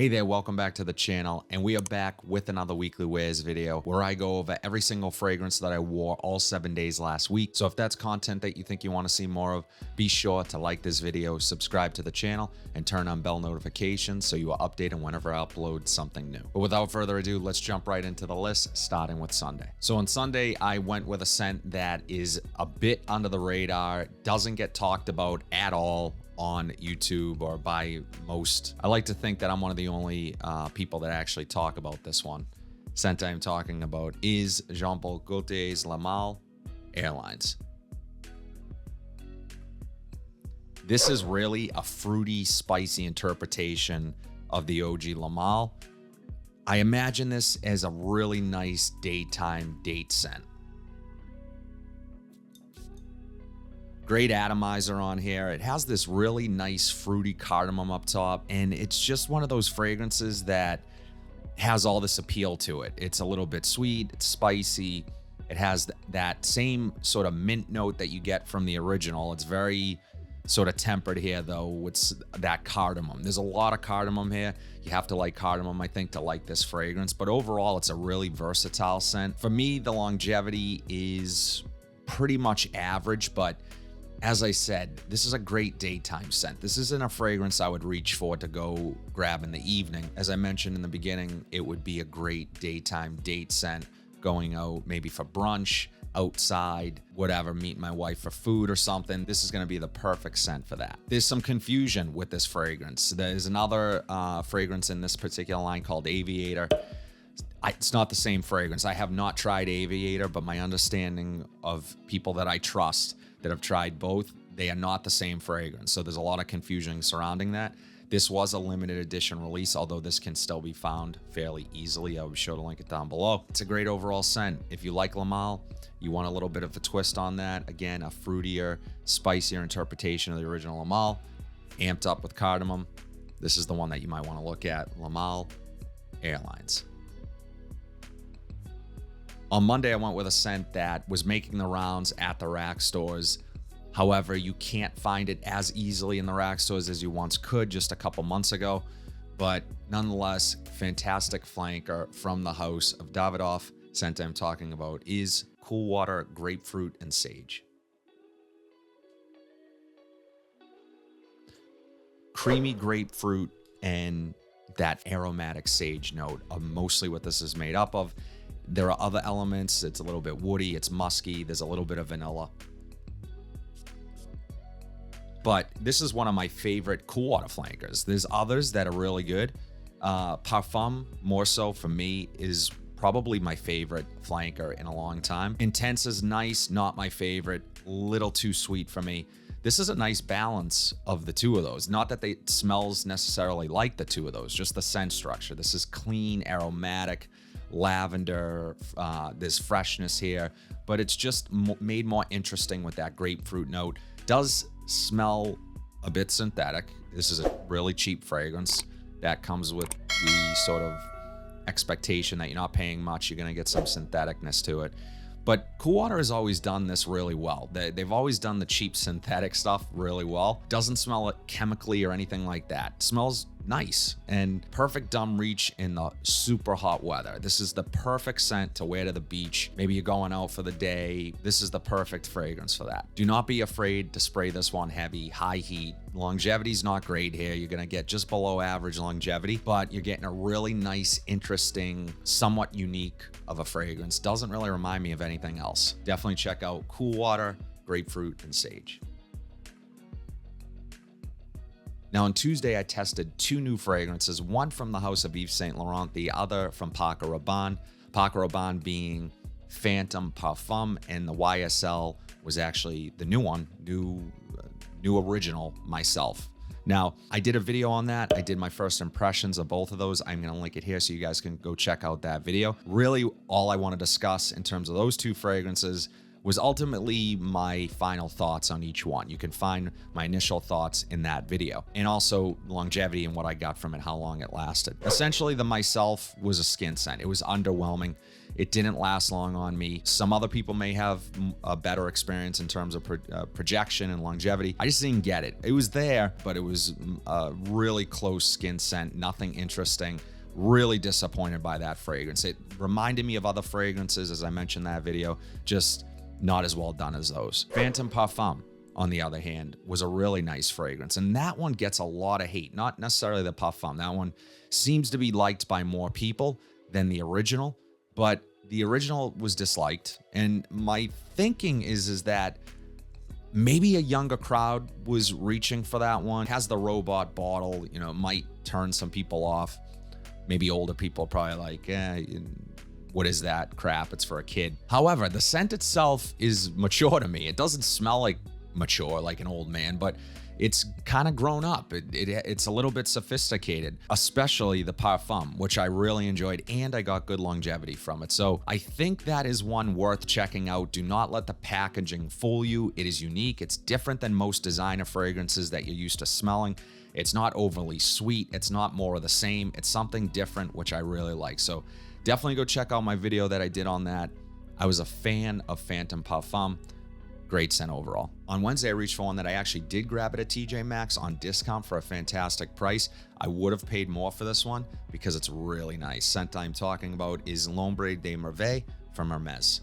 Hey there, welcome back to the channel, and we are back with another weekly wears video where I go over every single fragrance that I wore all 7 days last week. So if that's content that you think you want to see more of, be sure to like this video, subscribe to the channel, and turn on bell notifications so you are updated whenever I upload something new. But without further ado, let's jump right into the list, starting with Sunday. So on Sunday, I went with a scent that is a bit under the radar, doesn't get talked about at all on YouTube or by most. I like to think that I'm one of the only people that actually talk about this one. Scent I'm talking about is Jean-Paul Gaultier's La Malle Airlines. This is really a fruity, spicy interpretation of the OG La Malle. I imagine this as a really nice daytime date scent. Great atomizer on here. It has this really nice fruity cardamom up top, and it's just one of those fragrances that has all this appeal to it. It's a little bit sweet, it's spicy. It has that same sort of mint note that you get from the original. It's very sort of tempered here though with that cardamom. There's a lot of cardamom here. You have to like cardamom, I think, to like this fragrance, but overall it's a really versatile scent. For me, the longevity is pretty much average, but as I said, this is a great daytime scent. This isn't a fragrance I would reach for to go grab in the evening. As I mentioned in the beginning, it would be a great daytime date scent, going out maybe for brunch, outside, whatever, meeting my wife for food or something. This is gonna be the perfect scent for that. There's some confusion with this fragrance. There's another fragrance in this particular line called Aviator. It's not the same fragrance. I have not tried Aviator, but my understanding of people that I trust that have tried both, they are not the same fragrance. So there's a lot of confusion surrounding that. This was a limited edition release, although this can still be found fairly easily. I will be sure to link it down below. It's a great overall scent. If you like La Malle, you want a little bit of a twist on that. Again, a fruitier, spicier interpretation of the original La Malle, amped up with cardamom. This is the one that you might want to look at, La Malle Airlines. On Monday, I went with a scent that was making the rounds at the rack stores. However, you can't find it as easily in the rack stores as you once could just a couple months ago. But nonetheless, fantastic flanker from the house of Davidoff. Scent I'm talking about is Cool Water, Grapefruit, and Sage. Creamy grapefruit and that aromatic sage note are mostly what this is made up of. There are other elements. It's a little bit woody, it's musky, there's a little bit of vanilla. But this is one of my favorite Cool Water flankers. There's others that are really good. Parfum, more so for me, is probably my favorite flanker in a long time. Intense is nice, not my favorite, little too sweet for me. This is a nice balance of the two of those. Not that they smells necessarily like the two of those, just the scent structure. This is clean, aromatic, lavender, there's freshness here, but it's just made more interesting with that grapefruit note. Does smell a bit synthetic. This is a really cheap fragrance that comes with the sort of expectation that you're not paying much, you're gonna get some syntheticness to it. But Cool Water has always done this really well. They've always done the cheap synthetic stuff really well. Doesn't smell chemically or anything like that. Smells nice and perfect dumb reach in the super hot weather. This is the perfect scent to wear to the beach. Maybe you're going out for the day. This is the perfect fragrance for that. Do not be afraid to spray this one heavy, high heat. Longevity's not great here. You're gonna get just below average longevity, but you're getting a really nice, interesting, somewhat unique of a fragrance. Doesn't really remind me of anything else. Definitely check out Cool Water, Grapefruit, and Sage. Now on Tuesday, I tested two new fragrances, one from the house of Yves Saint Laurent, the other from Paco Rabanne. Paco Rabanne being Phantom Parfum, and the YSL was actually the new one, new original myself. Now, I did a video on that. I did my first impressions of both of those. I'm gonna link it here so you guys can go check out that video. Really, all I wanna discuss in terms of those two fragrances was ultimately my final thoughts on each one. You can find my initial thoughts in that video, and also longevity and what I got from it, how long it lasted. Essentially, the Myself was a skin scent. It was underwhelming. It didn't last long on me. Some other people may have a better experience in terms of projection and longevity. I just didn't get it. It was there, but it was a really close skin scent, nothing interesting. Really disappointed by that fragrance. It reminded me of other fragrances, as I mentioned in that video, just not as well done as those. Phantom Parfum, on the other hand, was a really nice fragrance. And that one gets a lot of hate, not necessarily the Parfum. That one seems to be liked by more people than the original, but the original was disliked. And my thinking is that maybe a younger crowd was reaching for that one. It has the robot bottle, you know, it might turn some people off. Maybe older people probably like, what is that crap? It's for a kid. However, the scent itself is mature to me. It doesn't smell like mature, like an old man, but it's kind of grown up. It's a little bit sophisticated, especially the Parfum, which I really enjoyed, and I got good longevity from it. So I think that is one worth checking out. Do not let the packaging fool you. It is unique. It's different than most designer fragrances that you're used to smelling. It's not overly sweet. It's not more of the same. It's something different, which I really like. So definitely go check out my video that I did on that. I was a fan of Phantom Parfum. Great scent overall. On Wednesday, I reached for one that I actually did grab at a TJ Maxx on discount for a fantastic price. I would have paid more for this one because it's really nice. Scent I'm talking about is L'Ombre de Merveille from Hermes.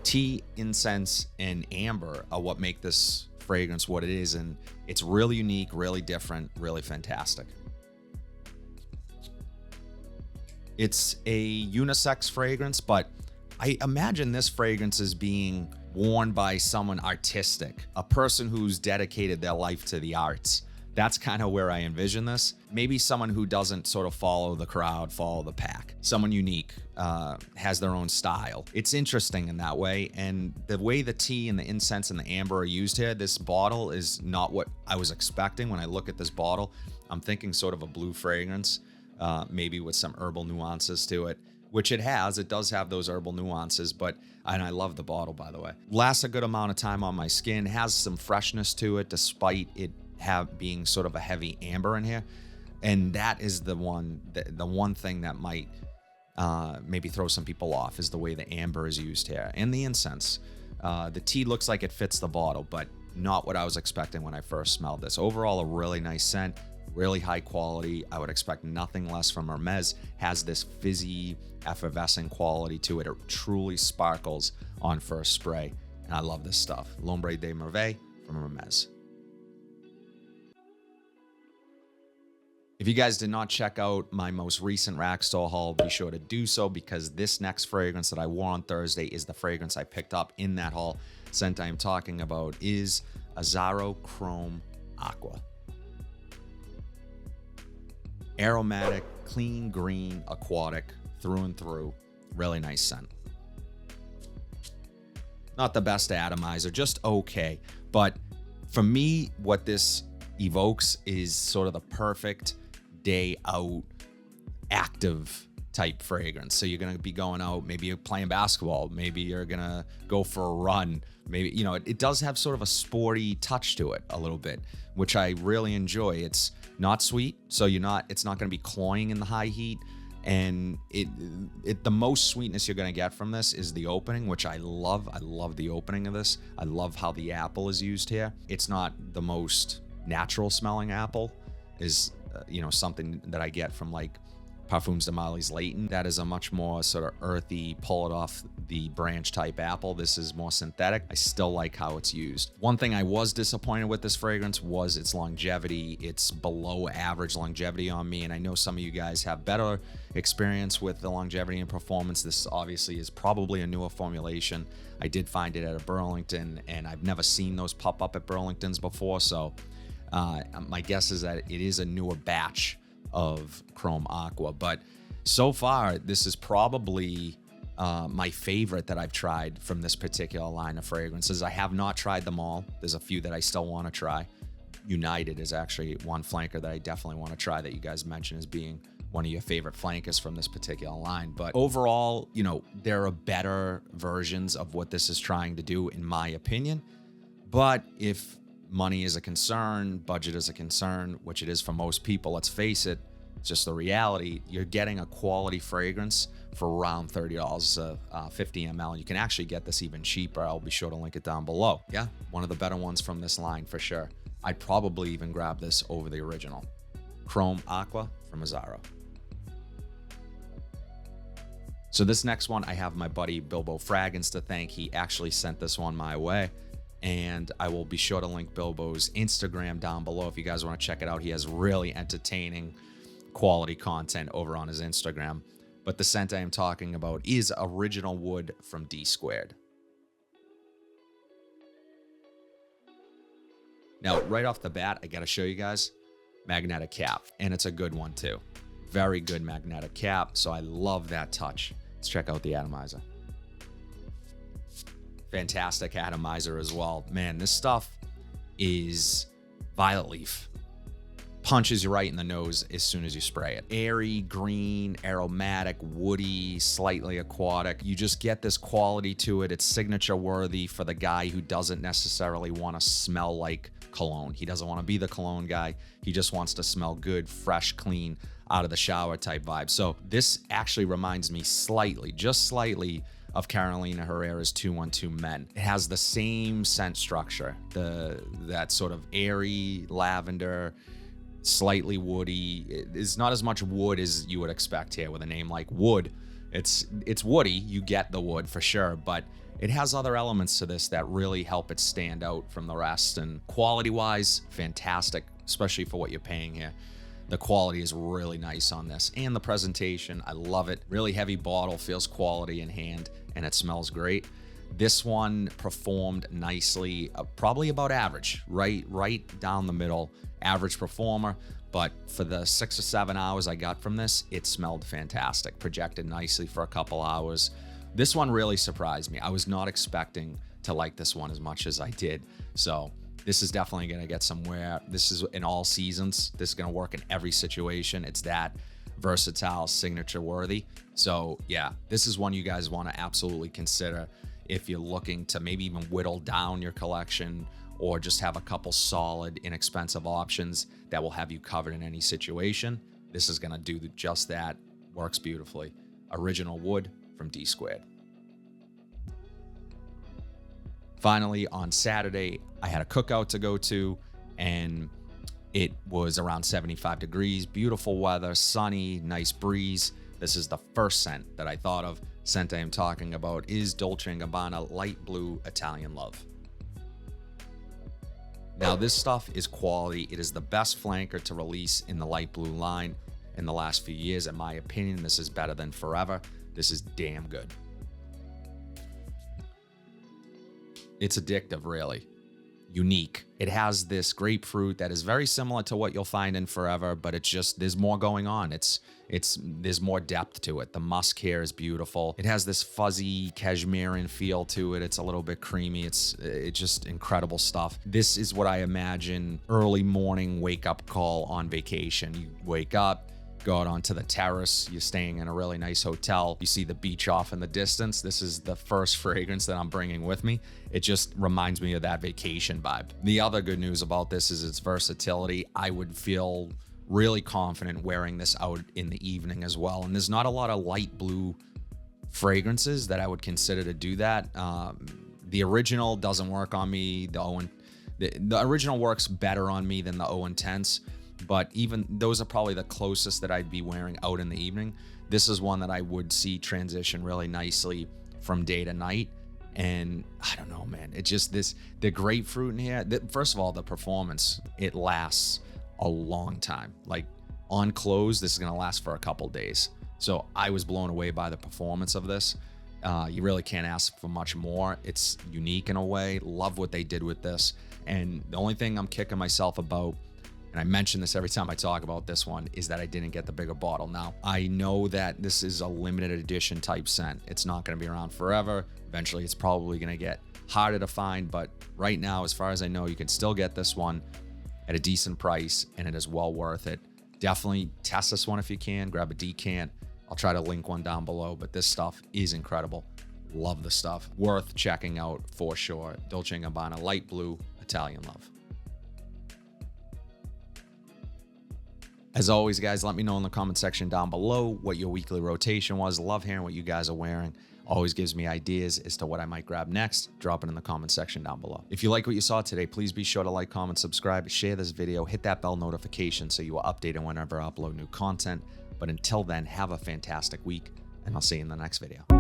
Tea, incense, and amber are what make this fragrance what it is, and it's really unique, really different, really fantastic. It's a unisex fragrance, but I imagine this fragrance is being worn by someone artistic, a person who's dedicated their life to the arts. That's kind of where I envision this. Maybe someone who doesn't sort of follow the crowd, follow the pack. Someone unique, has their own style. It's interesting in that way. And the way the tea and the incense and the amber are used here, this bottle is not what I was expecting when I look at this bottle. I'm thinking sort of a blue fragrance, maybe with some herbal nuances to it, which it has. It does have those herbal nuances, and I love the bottle, by the way. Lasts a good amount of time on my skin, has some freshness to it, despite it being sort of a heavy amber in here. And that is the one thing that might maybe throw some people off, is the way the amber is used here, and the incense. The tea looks like it fits the bottle, but not what I was expecting when I first smelled this. Overall, a really nice scent, really high quality. I would expect nothing less from Hermes. Has this fizzy, effervescent quality to it. It truly sparkles on first spray, and I love this stuff. L'Ombre de Merveille from Hermes. If you guys did not check out my most recent rack store haul, be sure to do so, because this next fragrance that I wore on Thursday is the fragrance I picked up in that haul. Scent I am talking about is Azzaro Chrome Aqua. Aromatic, clean green, aquatic, through and through. Really nice scent. Not the best atomizer, just okay. But for me, what this evokes is sort of the perfect day out, active type fragrance. So you're going to be going out, maybe you're playing basketball, maybe you're going to go for a run, maybe, you know, it does have sort of a sporty touch to it a little bit, which I really enjoy. It's not sweet, so it's not going to be cloying in the high heat. And the most sweetness you're going to get from this is the opening, which I love. I love the opening of this. I love how the apple is used here. It's not the most natural smelling apple, is something that I get from like Parfums de Marly's Layton. That is a much more sort of earthy, pull it off the branch type apple. This is more synthetic. I still like how it's used. One thing I was disappointed with this fragrance was its longevity. It's below average longevity on me, and I know some of you guys have better experience with the longevity and performance. This obviously is probably a newer formulation. I did find it at a Burlington, and I've never seen those pop up at Burlingtons before, so my guess is that it is a newer batch of Chrome Aqua. But so far, this is probably my favorite that I've tried from this particular line of fragrances. I have not tried them all. There's a few that I still want to try. United is actually one flanker that I definitely want to try, that you guys mentioned as being one of your favorite flankers from this particular line. But overall, there are better versions of what this is trying to do, in my opinion. But if money is a concern, budget is a concern, which it is for most people, let's face it, It's just the reality. You're getting a quality fragrance for around $30 a 50 ml. You can actually get this even cheaper. I'll be sure to link it down below. Yeah, one of the better ones from this line for sure. I'd probably even grab this over the original. Chrome Aqua from Azzaro. So this next one, I have my buddy Bilbo Fraggins to thank. He actually sent this one my way, and I will be sure to link Bilbo's Instagram down below if you guys want to check it out. He has really entertaining quality content over on his Instagram. But the scent I am talking about is Original Wood from D Squared. Now, right off the bat, I got to show you guys magnetic cap, and it's a good one too. Very good magnetic cap, so I love that touch. Let's check out the atomizer. Fantastic atomizer as well. Man, this stuff is violet leaf. Punches you right in the nose as soon as you spray it. Airy, green, aromatic, woody, slightly aquatic. You just get this quality to it. It's signature worthy for the guy who doesn't necessarily want to smell like cologne. He doesn't want to be the cologne guy. He just wants to smell good, fresh, clean, out of the shower type vibe. So this actually reminds me slightly, just slightly, of Carolina Herrera's 212 Men. It has the same scent structure, that sort of airy lavender, slightly woody. It's not as much wood as you would expect here with a name like Wood. It's woody, you get the wood for sure, but it has other elements to this that really help it stand out from the rest. And quality-wise, fantastic, especially for what you're paying here. The quality is really nice on this, and the presentation, I love it. Really heavy bottle, feels quality in hand, and it smells great. This one performed nicely, probably about average, right down the middle, average performer. But for the 6 or 7 hours I got from this, it smelled fantastic, projected nicely for a couple hours. This one really surprised me. I was not expecting to like this one as much as I did. So this is definitely going to get somewhere. This is in all seasons. This is going to work in every situation. It's that versatile, signature worthy. So yeah, this is one you guys want to absolutely consider if you're looking to maybe even whittle down your collection or just have a couple solid, inexpensive options that will have you covered in any situation. This is going to do just that. Works beautifully. Original Wood from D Squared. Finally, on Saturday, I had a cookout to go to, and it was around 75 degrees, beautiful weather, sunny, nice breeze. This is the first scent that I thought of. Scent I am talking about is Dolce & Gabbana Light Blue Italian Love. Now, this stuff is quality. It is the best flanker to release in the light blue line in the last few years. In my opinion, this is better than Forever. This is damn good. It's addictive, really. Unique. It has this grapefruit that is very similar to what you'll find in Forever, but it's just, there's more going on. There's more depth to it. The musk here is beautiful. It has this fuzzy cashmere feel to it. It's a little bit creamy. It's just incredible stuff. This is what I imagine early morning wake up call on vacation. You wake up, go out onto the terrace. You're staying in a really nice hotel. You see the beach off in the distance. This is the first fragrance that I'm bringing with me. It just reminds me of that vacation vibe. The other good news about this is its versatility. I would feel really confident wearing this out in the evening as well. And there's not a lot of light blue fragrances that I would consider to do that. The original doesn't work on me. The original works better on me than the O Intense. But even those are probably the closest that I'd be wearing out in the evening. This is one that I would see transition really nicely from day to night. And I don't know, man, it just the grapefruit in here. First of all, the performance, it lasts a long time. Like on close, this is going to last for a couple days. So I was blown away by the performance of this. You really can't ask for much more. It's unique in a way. Love what they did with this. And the only thing I'm kicking myself about, and I mention this every time I talk about this one, is that I didn't get the bigger bottle. Now, I know that this is a limited edition type scent. It's not going to be around forever. Eventually, it's probably going to get harder to find. But right now, as far as I know, you can still get this one at a decent price, and it is well worth it. Definitely test this one if you can. Grab a decant. I'll try to link one down below, but this stuff is incredible. Love the stuff. Worth checking out for sure. Dolce & Gabbana Light Blue Italian Love. As always, guys, let me know in the comment section down below what your weekly rotation was. Love hearing what you guys are wearing. Always gives me ideas as to what I might grab next. Drop it in the comment section down below. If you like what you saw today, please be sure to like, comment, subscribe, share this video, hit that bell notification so you are updated whenever I upload new content. But until then, have a fantastic week, and I'll see you in the next video.